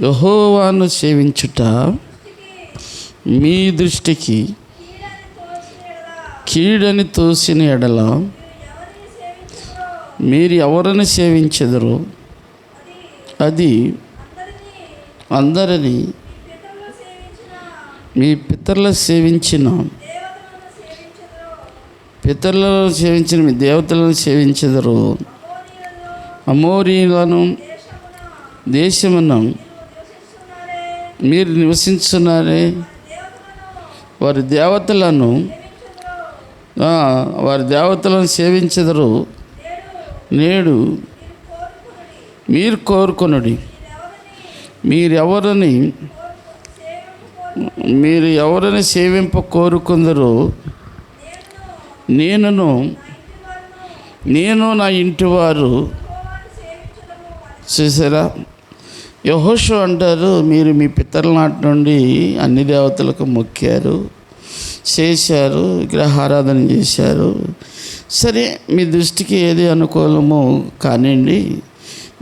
యెహోవాను సేవించుట మీ దృష్టికి కీడని తోసిన ఎడల మీరు ఎవరిని సేవించెదరో అది అందరినీ మీ పితరులను సేవించిన మీ దేవతలను సేవించెదరో అమోరీలను దేశమును మీరు నివసించున్నారే వారి దేవతలను సేవించెదరు. నేడు మీరు కోరుకొనుడి, మీరు ఎవరిని సేవింప కోరుకుందరో నేను నా ఇంటి వారు. చూసారా, యెహోషువ అంటారు, మీరు మీ పితరుల నాటి నుండి అన్ని దేవతలకు మొక్కారు, చేశారు, విగ్రహారాధన చేశారు. సరే, మీ దృష్టికి ఏది అనుకూలమో కానివ్వండి.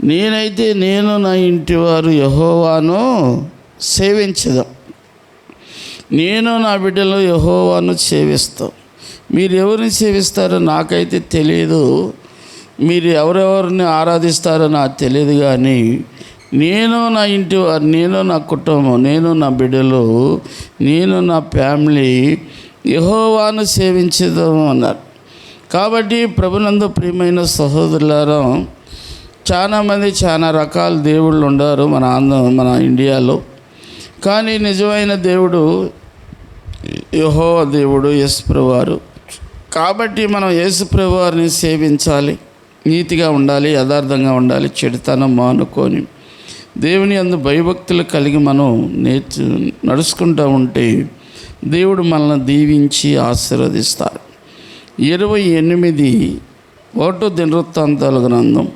నేనైతే నేను నా ఇంటి వారు యెహోవాను సేవించదాం. నేను నా బిడ్డలు యెహోవాను సేవిస్తాం. మీరు ఎవరిని సేవిస్తారో నాకైతే తెలియదు, మీరు ఎవరెవరిని ఆరాధిస్తారో నాకు తెలియదు. కానీ నేను నా ఇంటి వారు, నేను నా కుటుంబం, నేను నా బిడ్డలు, నేను నా ఫ్యామిలీ యెహోవాను సేవించేదాం అన్నారు. కాబట్టి ప్రభునందు ప్రియమైన సహోదరులారా, చాలామంది చాలా రకాల దేవుళ్ళు ఉన్నారు మన ఇండియాలో. కానీ నిజమైన దేవుడు యెహోవా దేవుడు, యేసుప్రభువారు. కాబట్టి మనం యేసుప్రభువారిని సేవించాలి, నీతిగా ఉండాలి, యథార్థంగా ఉండాలి, చెడుతనం మానుకొని దేవుని యందు భయభక్తులు కలిగి మనం నడుచుకుంటూ ఉంటే దేవుడు మనల్ని దీవించి ఆశీర్వదిస్తారు. 28 1 దినవృత్తాంతాల గ్రంథం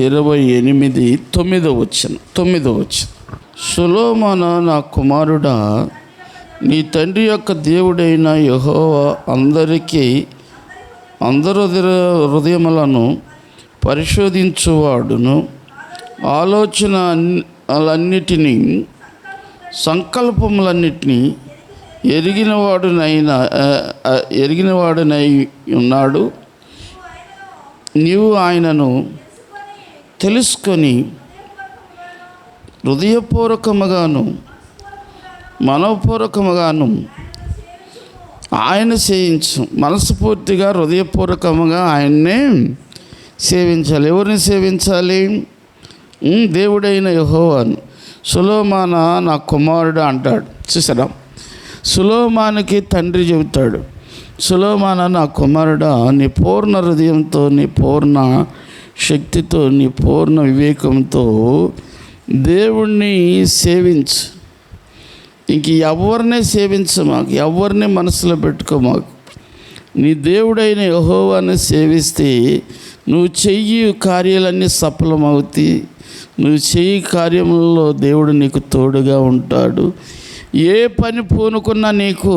28 9 సొలొమోను, నా కుమారుడా, నీ తండ్రి యొక్క దేవుడైన యెహోవా అందరి హృదయములను పరిశోధించువాడును, ఆలోచనలన్నిటినీ సంకల్పములన్నిటినీ ఎరిగినవాడునై ఉన్నాడు. నీవు ఆయనను తెలుసుకొని హృదయపూర్వకముగాను మనఃపూర్వకముగాను ఆయన సేవించు. మనస్ఫూర్తిగా హృదయపూర్వకముగా ఆయన్నే సేవించాలి. ఎవరిని సేవించాలి? దేవుడైన యెహోవాను. సొలొమోను, నా కుమారుడు అంటాడు. చూసారా, సొలొమోనుకి తండ్రి చెబుతాడు, సొలొమోను, నా కుమారుడా, నీ పూర్ణ హృదయంతో, నీ పూర్ణ శక్తితో, నీ పూర్ణ వివేకంతో దేవుణ్ణి సేవించు. ఇంక ఎవరినే సేవించు, మాకు ఎవరిని మనసులో పెట్టుకో. మాకు నీ దేవుడైన యెహోవాను సేవిస్తే నువ్వు చెయ్యి కార్యాలన్నీ సఫలమవుతాయి. నువ్వు చెయ్యి కార్యములలో దేవుడు నీకు తోడుగా ఉంటాడు. ఏ పని పూనుకున్నా నీకు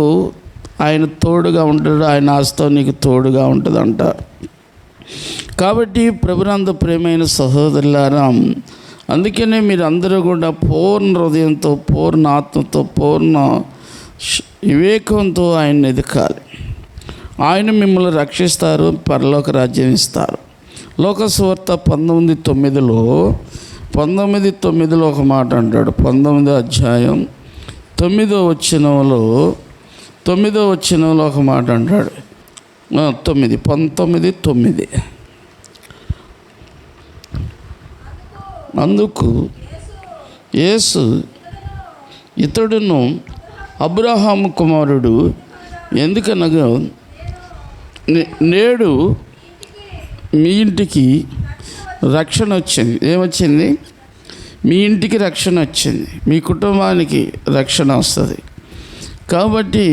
ఆయన తోడుగా ఉంటాడు, ఆయన హస్తం నీకు తోడుగా ఉంటుంది అంటారు. కాబట్టి ప్రభునందు ప్రియమైన సహోదరులారా, అందుకనే మీరు అందరూ కూడా పూర్ణ హృదయంతో, పూర్ణ ఆత్మతో, పూర్ణ వివేకంతో ఆయన్ని ఎదగాలి. ఆయన మిమ్మల్ని రక్షిస్తారు, పరలోక రాజ్యం ఇస్తారు. లోకసువార్త 19:9 ఒక మాట అంటాడు. 19వ అధ్యాయం 9వ వచనంలో ఒక మాట అంటాడు. 19:9 అందుకు యేసు, ఇతడును అబ్రహాము కుమారుడు, ఎందుకనగా నేడు మీ ఇంటికి రక్షణ వచ్చింది. ఏమొచ్చింది? మీ ఇంటికి రక్షణ వచ్చింది, మీ కుటుంబానికి రక్షణ వస్తుంది. కాబట్టి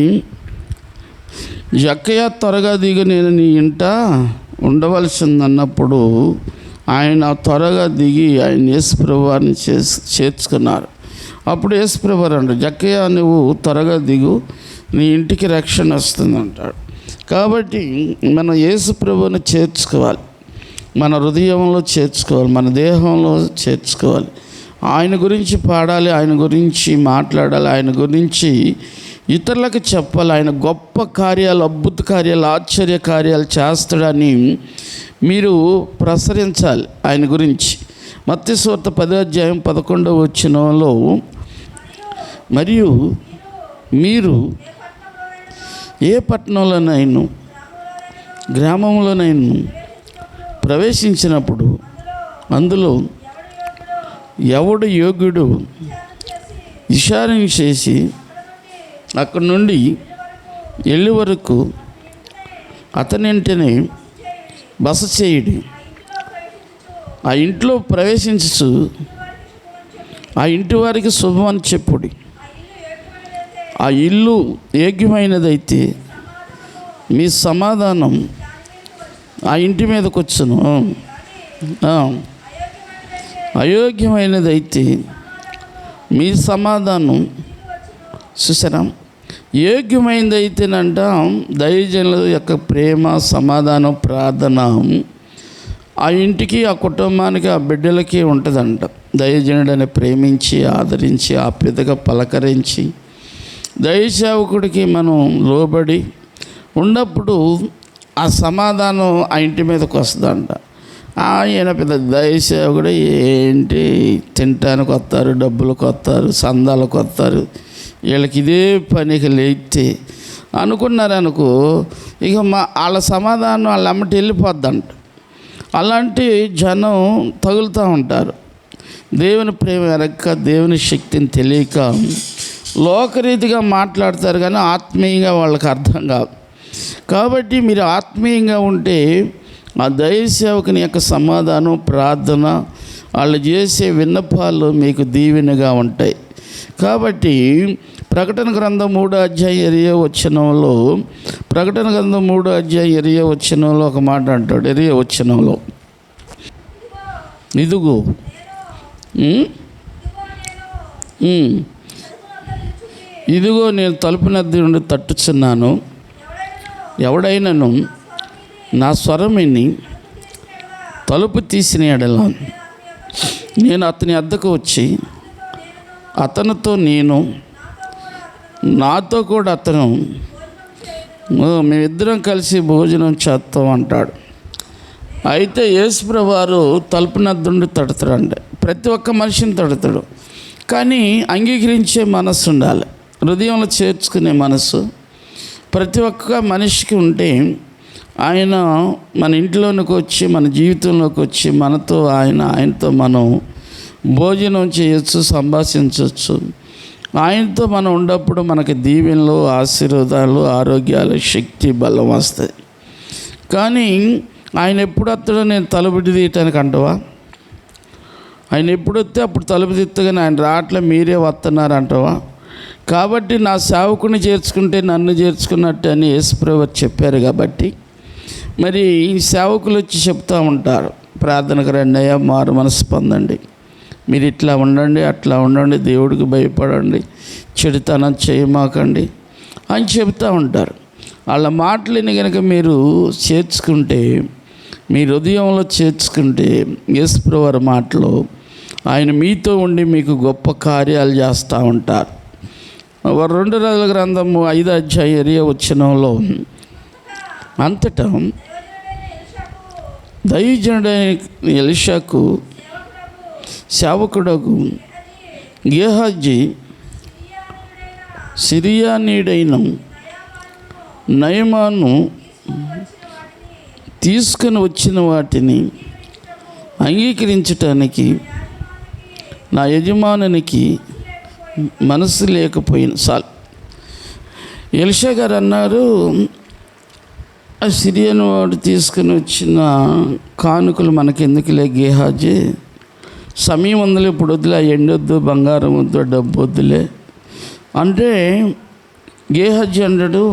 జక్కయ్య త్వరగా దిగి నేను నీ ఇంట ఉండవలసిందన్నప్పుడు ఆయన త్వరగా దిగి ఆయన యేసుప్రభువారిని చేర్చుకున్నారు. అప్పుడు యేసుప్రభువారు అంటాడు, జక్కయ్య నువ్వు త్వరగా దిగు, నీ ఇంటికి రక్షణ వస్తుంది అంటాడు. కాబట్టి మనం యేసుప్రభువుని చేర్చుకోవాలి. మన హృదయంలో చేర్చుకోవాలి, మన దేహంలో చేర్చుకోవాలి. ఆయన గురించి పాడాలి, ఆయన గురించి మాట్లాడాలి, ఆయన గురించి ఇతరులకు చెప్పాలి. ఆయన గొప్ప కార్యాలు, అద్భుత కార్యాలు, ఆశ్చర్య కార్యాలు చేస్తాడని మీరు ప్రసరించాలి ఆయన గురించి. మత్తయి సువార్త 10:11 మరియు మీరు ఏ పట్టణంలోనైనా గ్రామంలోనైనా ప్రవేశించినప్పుడు అందులో ఎవడు యోగ్యుడు ఇషారం చేసి అక్కడి నుండి వెళ్ళే వరకు అతనింటిని బస చేయుడి. ఆ ఇంట్లో ప్రవేశించు ఆ ఇంటి వారికి శుభమని చెప్పుడి. ఆ ఇల్లు యోగ్యమైనదైతే మీ సమాధానం ఆ ఇంటి మీదకి వచ్చును, అయోగ్యమైనదైతే మీ సమాధానం చూసారా. యోగ్యమైనదైతేనంట దైవజనుల యొక్క ప్రేమ, సమాధానం, ప్రార్థన ఆ ఇంటికి, ఆ కుటుంబానికి, ఆ బిడ్డలకి ఉంటుందంట. దైవజనుడిని ప్రేమించి, ఆదరించి, ఆప్యాయతగా పలకరించి దైవసేవకుడికి మనం లోబడి ఉన్నప్పుడు ఆ సమాధానం ఆ ఇంటి మీదకి వస్తుందంట. ఆయన పెద్ద దైవసేవకుడు ఏంటి, తినటానికి వస్తారు, డబ్బులకు వస్తారు, సందాలకు వస్తారు, వీళ్ళకి ఇదే పనికి లేతే అనుకున్నారనుకో, ఇక వాళ్ళ సమాధానం వాళ్ళ అమ్మటి వెళ్ళిపోద్దంట. అలాంటి జనం తగులుతూ ఉంటారు. దేవుని ప్రేమ ఎరక్క, దేవుని శక్తిని తెలియక లోకరీతిగా మాట్లాడతారు, కానీ ఆత్మీయంగా వాళ్ళకి అర్థం కాదు. కాబట్టి మీరు ఆత్మీయంగా ఉంటే ఆ దైవ సేవకుని యొక్క సమాధానం, ప్రార్థన, వాళ్ళు చేసే విన్నపాలు మీకు దీవెనగా ఉంటాయి. కాబట్టి ప్రకటన గ్రంథం 3:20 ప్రకటన గ్రంథం 3:20 ఒక మాట అంటాడు. 20 ఇదిగో ఇదిగో నేను తలుపు నద్ద నుండి తట్టుచున్నాను. ఎవడైనాను నా స్వరం విని తలుపు తీసిన యెడల నేను అతని వద్దకు వచ్చి అతనితో నేను, నాతో కూడా అతను, మేమిద్దరం కలిసి భోజనం చేస్తాం అంటాడు. అయితే యేసుప్రభు వారు తలుపు నద్దుండి తడతాడండి. ప్రతి ఒక్క మనిషిని తడతాడు, కానీ అంగీకరించే మనస్సు ఉండాలి, హృదయంలో చేర్చుకునే మనసు ప్రతి ఒక్క మనిషికి ఉంటే ఆయన మన ఇంట్లోనికి వచ్చి, మన జీవితంలోకి వచ్చి మనతో ఆయనతో మనం భోజనం చేయొచ్చు, సంభాషించవచ్చు. ఆయనతో మనం ఉన్నప్పుడు మనకి దీవెనలు, ఆశీర్వాదాలు, ఆరోగ్యాలు, శక్తి, బలం వస్తాయి. కానీ ఆయన ఎప్పుడు వస్తాడో నేను తలుపు తీయటానికి అంటవా? ఆయన ఎప్పుడు వస్తే అప్పుడు తలుపు తీస్తగానే ఆయన రావట్లే, మీరే వస్తున్నారు అంటవా? కాబట్టి నా సేవకుని చేర్చుకుంటే నన్ను చేర్చుకున్నట్టు అని యేసుప్రభు చెప్పారు. కాబట్టి మరి ఈ సేవకులు వచ్చి చెప్తూ ఉంటారు, ప్రార్థనకు రండి అయ్యా, మారు మనసు పొందండి, మీరు ఇట్లా ఉండండి, అట్లా ఉండండి, దేవుడికి భయపడండి, చెడుతనం చేయమాకండి అని చెబుతూ ఉంటారు. వాళ్ళ మాటలని కనుక మీరు చేర్చుకుంటే, మీ హృదయంలో చేర్చుకుంటే, యేసుప్రభు వారి మాటలు ఆయన మీతో ఉండి మీకు గొప్ప కార్యాలు చేస్తూ ఉంటారు. 2 రాజుల గ్రంథము 5:20 అంతటా దైవజనుడైన ఎలీషాకు సేవకుడకు గేహజీ సిరియానీయుడైన నయమాను తీసుకుని వచ్చిన వాటిని అంగీకరించటానికి నా యజమానునికి మనసు లేకపోయిన సార్. ఎలీషా గారు అన్నారు, ఆ సిరియన్ వాడు తీసుకుని వచ్చిన కానుకలు మనకెందుకులే గేహాజీ, సమయం ఉందిలే, ఇప్పుడు వద్దులే, ఎండొద్దు, బంగారం వద్దు, డబ్బు వద్దులే అంటే గేహాజీ అన్నాడు,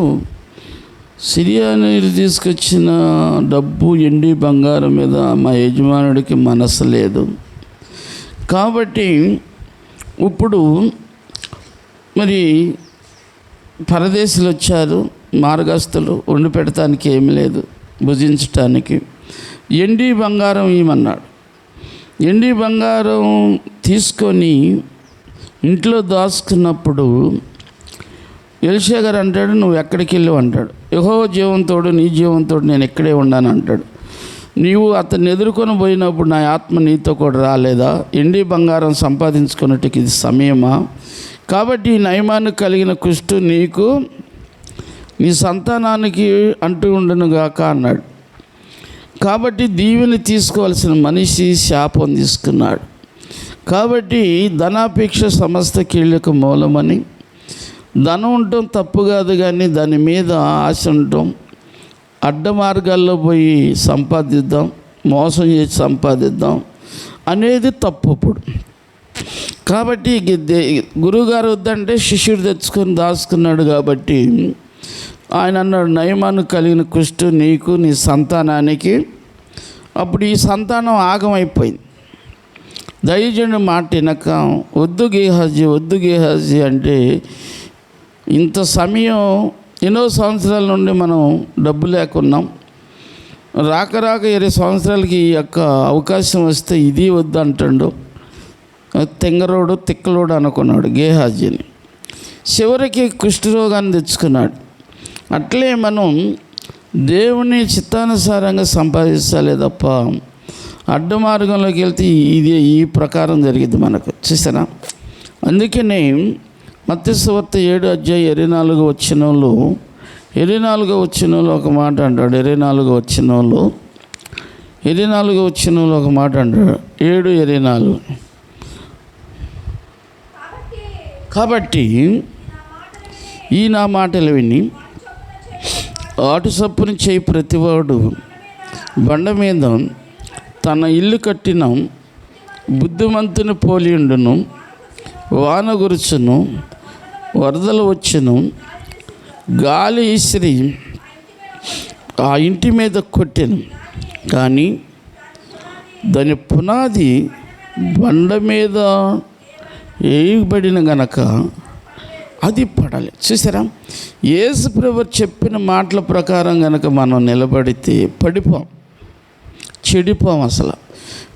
సిరియానీయులు తీసుకొచ్చిన డబ్బు, ఎండి, బంగారం మీద మా యజమానుడికి మనసు లేదు. కాబట్టి ఇప్పుడు మరి పరదేశులు వచ్చారు, మార్గస్తులు, వండి పెడటానికి ఏమి లేదు, భుజించటానికి. ఎండి బంగారం ఇవ్వమన్నాడు. ఎండి బంగారం తీసుకొని ఇంట్లో దాచుకున్నప్పుడు ఎలీషా గారు అంటాడు, నువ్వు ఎక్కడికి వెళ్ళావు అంటాడు. యెహోవా జీవంతోడు నీ జీవంతోడు నేను ఇక్కడే ఉన్నాను అంటాడు. నీవు అతన్ని ఎదుర్కొని పోయినప్పుడు నా ఆత్మ నీతో కూడా రాలేదా? ఎండి బంగారం సంపాదించుకున్నట్టుకి ఇది సమయమా? కాబట్టి ఈ నయమాన్ని కలిగిన కుష్టు నీకు నీ సంతానానికి అంటూ ఉండును గాక అన్నాడు. కాబట్టి దీవెని తీసుకోవాల్సిన మనిషి శాపం తీసుకున్నాడు. కాబట్టి ధనాపేక్ష సమస్త కీళ్ళకు మూలమని, ధనం ఉండటం తప్పు కాదు, కానీ దాని మీద ఆశ ఉండటం, అడ్డ మార్గాల్లో పోయి సంపాదిద్దాం, మోసం చేసి సంపాదిద్దాం అనేది తప్పు. ఇప్పుడు కాబట్టి గురువుగారు వద్దంటే శిష్యుడు తెచ్చుకొని దాచుకున్నాడు. కాబట్టి ఆయన అన్నాడు, నయమాను కలిగిన కుష్టు నీకు నీ సంతానానికి. అప్పుడు ఈ సంతానం ఆగమైపోయింది. దైవజనుడి మాట వినక వద్దు గేహాజీ అంటే, ఇంత సమయం ఎన్నో సంవత్సరాల నుండి మనం డబ్బు లేకున్నాం, రాక 20 సంవత్సరాలకి ఈ యొక్క అవకాశం వస్తే ఇది వద్దు అంటాడు. తెంగరోడు తిక్కలోడు అనుకున్నాడు గేహాజీని. చివరికి కుష్ఠరోగాన్ని తెచ్చుకున్నాడు. అట్లే మనం దేవుని చిత్తానుసారంగా సంపాదించాలి తప్ప అడ్డ మార్గంలోకి వెళ్తే ఇది ఈ ప్రకారం జరిగింది మనకు. చూసారా? అందుకనే మత్తయి సువార్త 7:24 వచనంలో 24 వచనంలో ఒక మాట అంటాడు. 24 వచనంలో ఒక మాట అంటాడు. 7:24 కాబట్టి ఈ నా మాటలు విని ఆటు చప్పున చేయి ప్రతివాడు బండ మీద తన ఇల్లు కట్టిన బుద్ధిమంతుని పోలియుండును. వాన గురుచును, వరదలు వచ్చును, గాలి ఇసిరి ఆ ఇంటి మీద కొట్టెను, కానీ దాని పునాది బండ మీద వేయబడిన గనక అది పడాలి. చూసారా? యేసు ప్రభువు చెప్పిన మాటల ప్రకారం గనక మనం నిలబడితే చెడిపోము. అసలు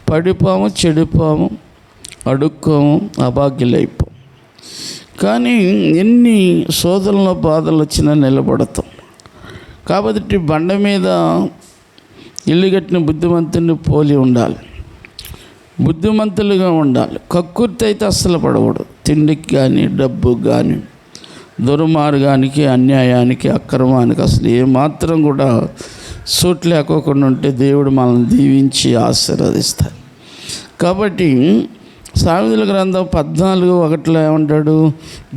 పడిపోము, చెడిపోము, అడుక్కోము, అభాగ్యులైపోం. కానీ ఎన్ని శోధనలు బాధలు వచ్చినా నిలబడతాం. కాబట్టి బండ మీద ఇల్లు కట్టిన బుద్ధిమంతుని పోలి ఉండాలి, బుద్ధిమంతులుగా ఉండాలి. కక్కుర్తి అయితే అస్సలు పడకూడదు. తిండికి కానీ, డబ్బుకి కానీ, దుర్మార్గానికి, అన్యాయానికి, అక్రమానికి అసలు ఏమాత్రం కూడా సూట్ లేకోకుండా ఉంటే దేవుడు మనల్ని దీవించి ఆశీర్వదిస్తాడు. కాబట్టి సామెతల గ్రంథం 14:1 ఏమంటాడు?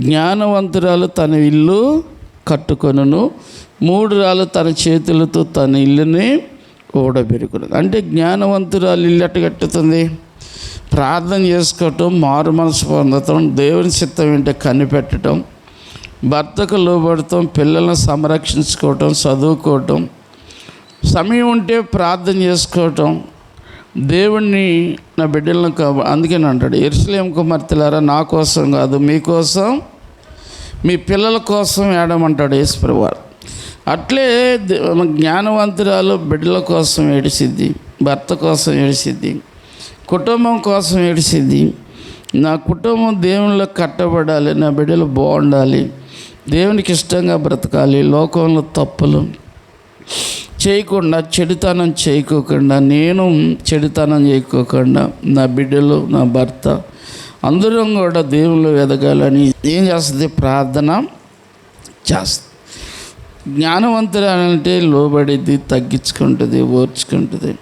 జ్ఞానవంతురాలు తన ఇల్లు కట్టుకొనును, మూఢురాలు తన చేతులతో తన ఇల్లుని ఊడబెరుకును. అంటే జ్ఞానవంతురాలు ఇల్లు ఎట్ట కట్టుతుంది? ప్రార్థన చేసుకోవటం, మారు మనసు పొందటం, దేవుని చిత్తం ఏంటో కనిపెట్టడం, భర్తకు లోబడటం, పిల్లలను సంరక్షించుకోవటం, చదువుకోవటం, సమయం ఉంటే ప్రార్థన చేసుకోవటం, దేవుణ్ణి నా బిడ్డలను అందుకని అంటాడు, యెరూషలేము కుమార్తెలారా నా కోసం కాదు మీకోసం, మీ పిల్లల కోసం ఏడమంటాడు యేసు ప్రభువారు. అట్లే జ్ఞానవంతురాలు బిడ్డల కోసం ఏడిసిద్ది, భర్త కోసం ఏడిసిద్ది, కుటుంబం కోసం ఏడిసిద్ది. నా కుటుంబం దేవునిలో కట్టబడాలి, నా బిడ్డలు బాగుండాలి, దేవునికి ఇష్టంగా బ్రతకాలి, లోకంలో తప్పులు చేయకుండా, చెడుతనం చేయకోకుండా, నేను చెడుతనం చేయకోకుండా, నా బిడ్డలు, నా భర్త అందరం కూడా దేవుళ్ళు ఎదగాలని ఏం చేస్తుంది? ప్రార్థన చేస్తుంది. జ్ఞానవంతురాలంటే లోబడిద్ది, తగ్గించుకుంటుంది, ఓర్చుకుంటుంది,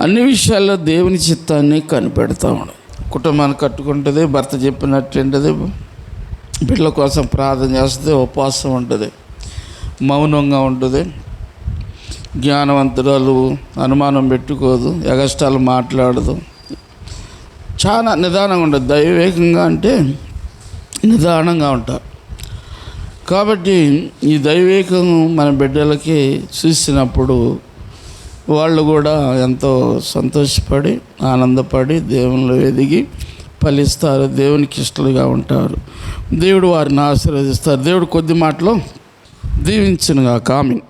అన్ని విషయాల్లో దేవుని చిత్తాన్ని కనిపెడతా ఉండదు. కుటుంబాన్ని కట్టుకుంటుంది, భర్త చెప్పినట్టు ఉంటుంది, బిడ్డల కోసం ప్రార్థన చేస్తుంది, ఉపవాసం ఉంటుంది, మౌనంగా ఉంటుంది. జ్ఞానవంతురాలు అనుమానం పెట్టుకోదు, ఎగస్టాలు మాట్లాడదు, చాలా నిదానంగా ఉంటుంది. దైవేకంగా అంటే నిదానంగా ఉంటారు. కాబట్టి ఈ దైవేకం మన బిడ్డలకి చూసినప్పుడు వాళ్ళు కూడా ఎంతో సంతోషపడి, ఆనందపడి, దేవునిలో ఎదిగి ఫలిస్తారు, దేవునికి ఇష్టలుగా ఉంటారు. దేవుడు వారిని ఆశీర్వదిస్తారు. దేవుడు కొద్ది మాటలో దీవించునుగాక. ఆమేన్.